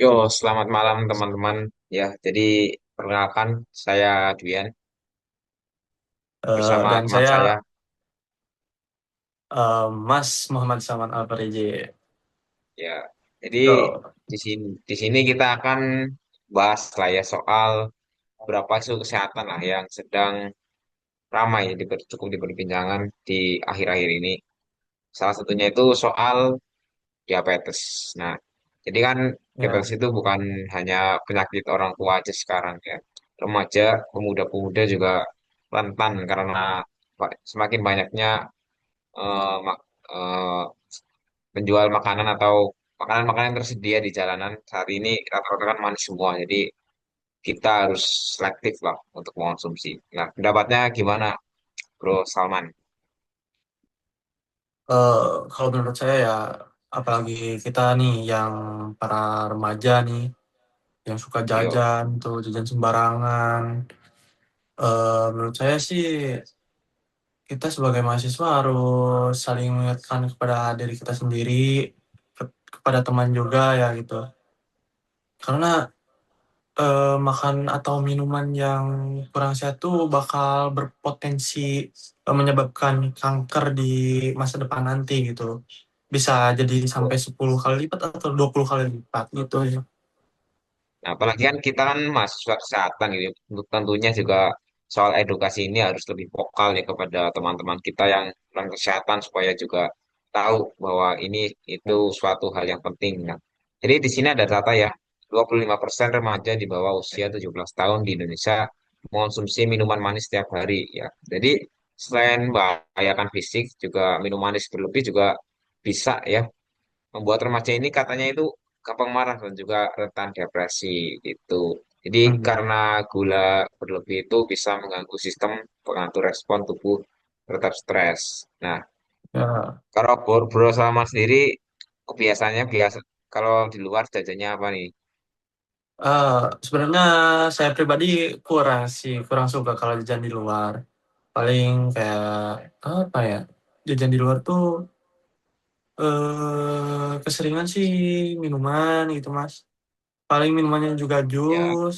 Yo, selamat malam teman-teman. Ya, jadi perkenalkan saya Dwian bersama Dan teman saya saya. Mas Muhammad Saman Alpareje. Ya, jadi Tuh. di sini kita akan bahas lah ya soal beberapa isu kesehatan lah yang sedang ramai cukup diperbincangan di akhir-akhir ini. Salah satunya itu soal diabetes. Nah, jadi kan diabetes Ya, itu bukan hanya penyakit orang tua aja sekarang ya. Remaja, pemuda-pemuda juga rentan karena semakin banyaknya eh, mak- eh, penjual makanan atau makanan-makanan yang tersedia di jalanan saat ini rata-rata kan manis semua. Jadi kita harus selektif lah untuk mengonsumsi. Nah, pendapatnya gimana, Bro Salman? eh, kalau menurut saya ya, apalagi kita nih yang para remaja nih, yang suka Yo, jajan tuh, jajan sembarangan. Menurut saya sih, kita sebagai mahasiswa harus saling mengingatkan kepada diri kita sendiri, kepada teman juga ya gitu. Karena makan atau minuman yang kurang sehat tuh bakal berpotensi menyebabkan kanker di masa depan nanti gitu. Bisa jadi sampai 10 kali lipat atau 20 kali lipat gitu ya. nah, apalagi kan kita kan mahasiswa kesehatan gitu. Untuk tentunya juga soal edukasi ini harus lebih vokal ya kepada teman-teman kita yang kurang kesehatan supaya juga tahu bahwa ini itu suatu hal yang penting. Nah, jadi di sini ada data ya, 25% remaja di bawah usia 17 tahun di Indonesia mengonsumsi minuman manis setiap hari ya. Jadi selain membahayakan fisik, juga minum manis berlebih juga bisa ya membuat remaja ini katanya itu gampang marah dan juga rentan depresi gitu. Jadi Hmm. karena gula berlebih itu bisa mengganggu sistem pengatur respon tubuh terhadap stres. Nah, Ya, kalau Bro Salman sendiri kebiasaannya biasa kalau di luar jajannya apa nih? eh, sebenarnya saya pribadi kurang sih, kurang suka kalau jajan di luar. Paling kayak apa ya? Jajan di luar tuh keseringan sih minuman gitu, Mas. Paling minumannya juga Ya, jus.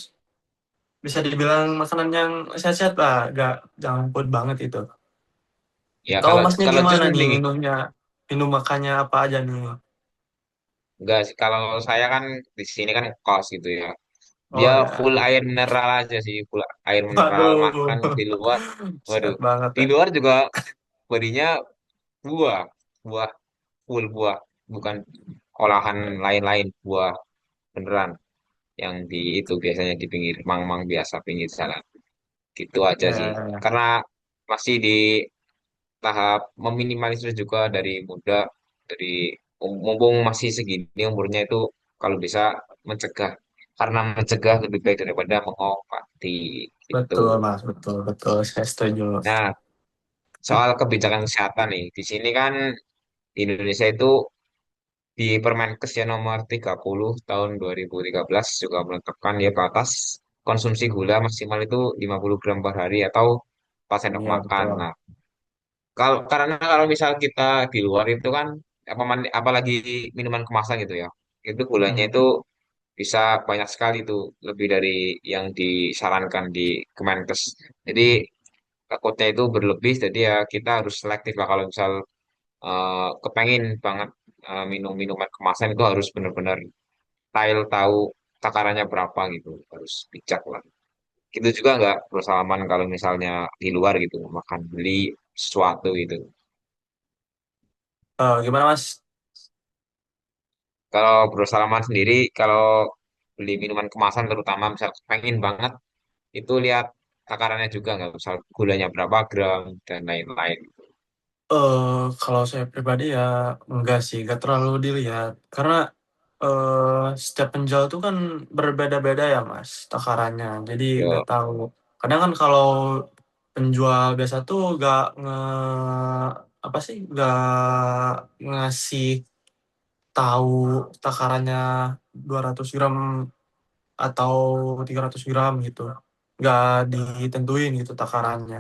Bisa dibilang makanan yang sehat-sehat lah, gak junk food banget itu. ya Kalau kalau masnya kalau jus gimana nih mending minumnya? Minum makannya apa aja nih? enggak sih. Kalau saya kan di sini kan kos gitu ya. Dia Oh full ya, air mineral aja sih, full air mineral waduh, makan di luar. Waduh, sehat banget di ya. luar juga bodinya buah, buah full buah, bukan olahan lain-lain, buah beneran yang di itu biasanya di pinggir mang-mang biasa pinggir jalan. Gitu aja Ya, sih. ya, ya. Karena masih di tahap meminimalisir juga dari muda, dari mumpung masih segini umurnya itu kalau bisa mencegah. Karena mencegah lebih baik daripada mengobati gitu. Betul Mas, betul, betul. Saya setuju. Nah, soal kebijakan kesehatan nih, di sini kan di Indonesia itu di Permenkes ya nomor 30 tahun 2013 juga menetapkan ya batas konsumsi gula maksimal itu 50 gram per hari atau pas sendok Iya, makan. betul. Nah, karena kalau misal kita di luar itu kan apalagi minuman kemasan gitu ya. Itu gulanya Hmm. itu bisa banyak sekali tuh, lebih dari yang disarankan di Kemenkes. Jadi takutnya itu berlebih, jadi ya kita harus selektif lah kalau misal kepengen banget minum minuman kemasan itu harus benar-benar tahu takarannya berapa gitu, harus bijak lah. Gitu juga nggak bersalaman kalau misalnya di luar gitu makan beli sesuatu gitu. Gimana Mas? Kalau bersalaman sendiri, kalau beli minuman kemasan terutama misal pengen banget itu lihat takarannya juga nggak, misal gulanya berapa gram dan lain-lain. Kalau saya pribadi ya enggak sih, enggak terlalu dilihat. Karena setiap penjual tuh kan berbeda-beda ya Mas, takarannya. Jadi nggak Yo, tahu. Kadang kan kalau penjual biasa tuh nggak apa sih, nggak ngasih tahu takarannya 200 gram atau 300 gram gitu. Nggak ditentuin gitu takarannya.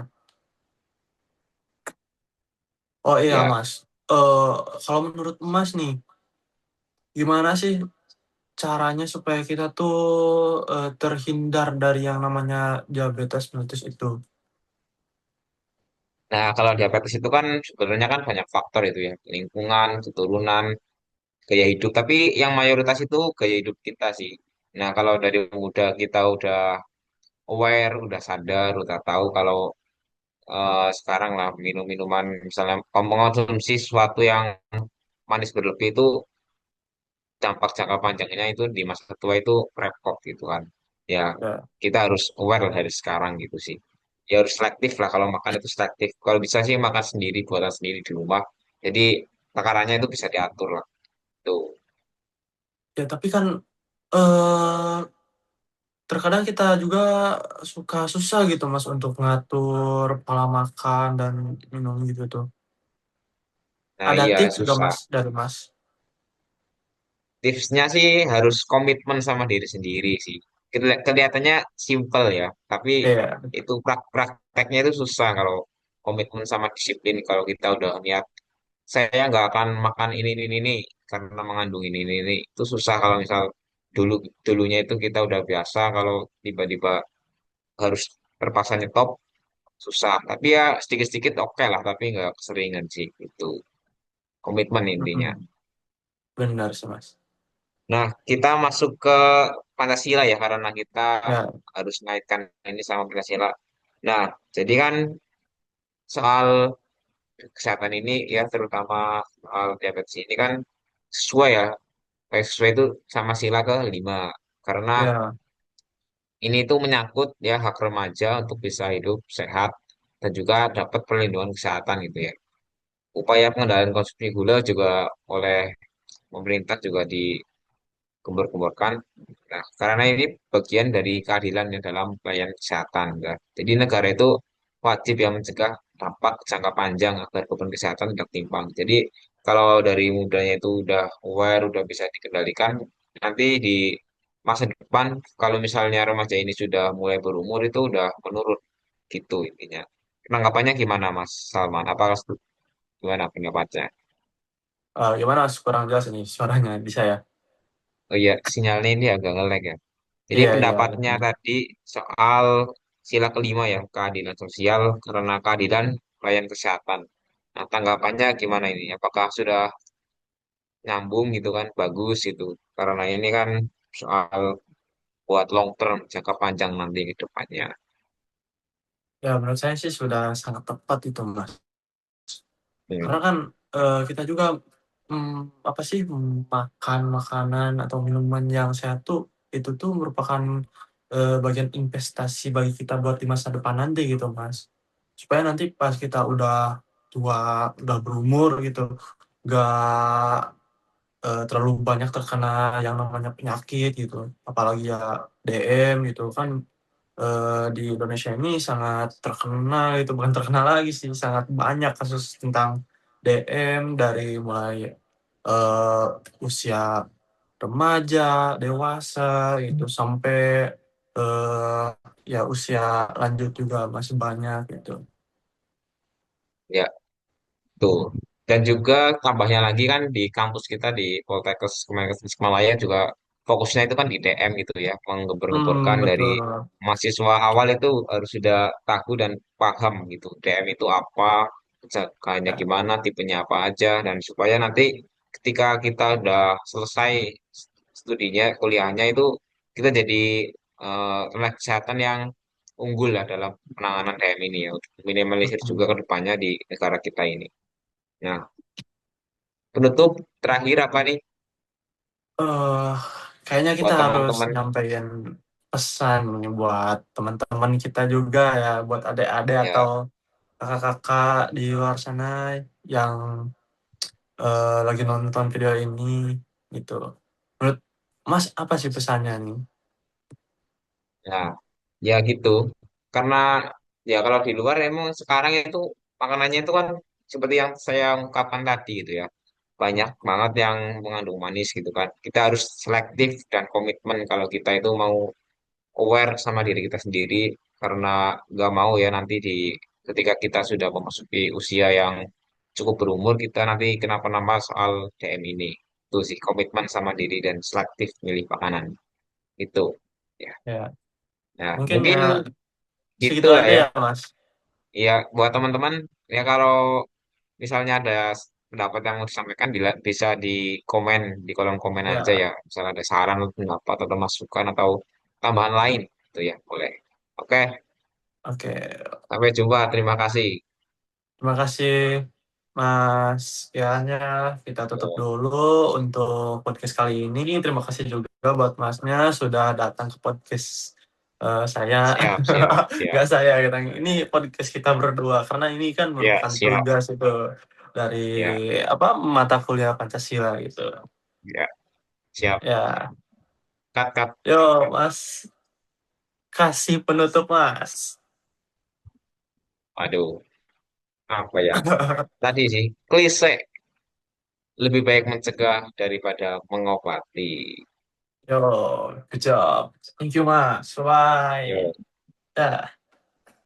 Oh iya ya, Mas, eh kalau menurut Mas nih, gimana sih caranya supaya kita tuh terhindar dari yang namanya diabetes mellitus itu? Nah, kalau diabetes itu kan sebenarnya kan banyak faktor itu ya, lingkungan, keturunan, gaya hidup. Tapi yang mayoritas itu gaya hidup kita sih. Nah, kalau dari muda kita udah aware, udah sadar, udah tahu kalau sekarang lah minum minuman misalnya mengonsumsi sesuatu yang manis berlebih itu dampak jangka panjangnya itu di masa tua itu repot gitu kan. Ya, Ya, kita harus aware lah dari sekarang gitu sih. Ya harus selektif lah kalau makan itu selektif. Kalau bisa sih makan sendiri, buatan sendiri di rumah. Jadi takarannya itu bisa diatur lah. Tuh. ya tapi kan eh terkadang kita juga suka susah gitu Mas untuk ngatur pola makan dan minum gitu tuh. Nah Ada iya tips juga susah. Mas dari Mas? Tipsnya sih harus komitmen sama diri sendiri sih. Kelihatannya simple ya, tapi Iya, itu prakteknya itu susah kalau komitmen sama disiplin. Kalau kita udah niat, saya nggak akan makan ini karena mengandung ini. Itu susah kalau misal dulu dulunya itu kita udah biasa, kalau tiba-tiba harus terpaksa nyetop, susah. Tapi ya sedikit-sedikit oke lah, tapi nggak keseringan sih. Itu komitmen intinya. mm-mm. Benar sih Mas. Nah, kita masuk ke Pancasila ya, karena kita Ya, harus naikkan ini sama Pancasila. Nah, jadi kan soal kesehatan ini ya, terutama soal diabetes ini kan sesuai ya, kayak sesuai itu sama sila ke-5. Karena ya, ini itu menyangkut ya hak remaja untuk bisa hidup sehat dan juga dapat perlindungan kesehatan gitu ya. Upaya pengendalian konsumsi gula juga oleh pemerintah juga gembor-gemborkan. Nah, karena ini bagian dari keadilan yang dalam pelayanan kesehatan, kan. Jadi negara itu wajib yang mencegah dampak jangka panjang agar beban kesehatan tidak timpang. Jadi kalau dari mudanya itu udah aware, udah bisa dikendalikan, nanti di masa depan kalau misalnya remaja ini sudah mulai berumur itu udah menurun gitu intinya. Penanggapannya gimana Mas Salman? Apakah gimana pendapatnya? gimana Mas? Kurang jelas ini suaranya bisa ya? Oh iya, sinyalnya ini agak nge-lag ya. Jadi Iya, iya. pendapatnya tadi soal sila ke-5 ya, keadilan sosial karena keadilan pelayan kesehatan. Nah, tanggapannya gimana ini? Apakah sudah nyambung gitu kan? Bagus gitu. Karena ini kan soal buat long term, jangka panjang nanti ke depannya. Ya, menurut saya sih sudah sangat tepat itu Mas. Hmm. Karena kan kita juga apa sih makan makanan atau minuman yang sehat tuh itu tuh merupakan bagian investasi bagi kita buat di masa depan nanti gitu Mas. Supaya nanti pas kita udah tua, udah berumur gitu, gak terlalu banyak terkena yang namanya penyakit gitu. Apalagi ya DM gitu kan di Indonesia ini sangat terkenal itu bukan terkenal lagi sih sangat banyak kasus tentang DM dari mulai usia remaja, dewasa itu sampai eh, ya usia lanjut juga masih banyak gitu. Ya, tuh. Dan juga tambahnya lagi kan di kampus kita di Poltekkes Kemenkes Tasikmalaya juga fokusnya itu kan di DM gitu ya, menggembar-gemborkan dari Betul. mahasiswa awal itu harus sudah tahu dan paham gitu. DM itu apa, kayaknya Ya. gimana, tipenya apa aja, dan supaya nanti ketika kita udah selesai studinya, kuliahnya itu kita jadi tenaga kesehatan yang unggul lah dalam penanganan DM ini ya, untuk minimalisir juga ke Mm-mm. depannya di negara kita ini. Nah, penutup terakhir apa nih eh Kayaknya kita buat harus teman-teman? nyampein pesan nih buat teman-teman kita juga ya, buat adik-adik atau Ya, kakak-kakak di luar sana yang lagi nonton video ini gitu. Menurut Mas apa sih pesannya nih? ya, ya gitu. Karena ya kalau di luar emang sekarang itu makanannya itu kan seperti yang saya ungkapkan tadi gitu ya. Banyak banget yang mengandung manis gitu kan. Kita harus selektif dan komitmen kalau kita itu mau aware sama diri kita sendiri karena nggak mau ya nanti ketika kita sudah memasuki usia yang cukup berumur kita nanti kenapa-napa soal DM ini. itu sih komitmen sama diri dan selektif milih makanan itu. Ya, Ya, nah mungkin mungkin ya gitu segitu lah aja ya. ya, Mas. Ya buat teman-teman ya kalau misalnya ada pendapat yang mau disampaikan bisa di komen di kolom komen aja Ya, ya. Misalnya ada saran atau pendapat atau masukan atau tambahan lain itu ya boleh. Oke, oke. sampai jumpa. Terima kasih. Terima kasih, Mas. Sekiannya kita tutup Yo, dulu untuk podcast kali ini. Terima kasih juga buat Masnya sudah datang ke podcast saya. siap, siap, siap. Nggak saya, kadang ini podcast kita berdua karena ini kan Ya, merupakan siap. tugas itu dari Ya, apa mata kuliah Pancasila gitu. ya, siap. Ya, Cut, cut. yo Mas, kasih penutup Mas. Aduh, apa ya? Tadi sih, klise. Lebih baik mencegah daripada mengobati. Yo, good job. Thank you Mas. Bye. Yo. Ya.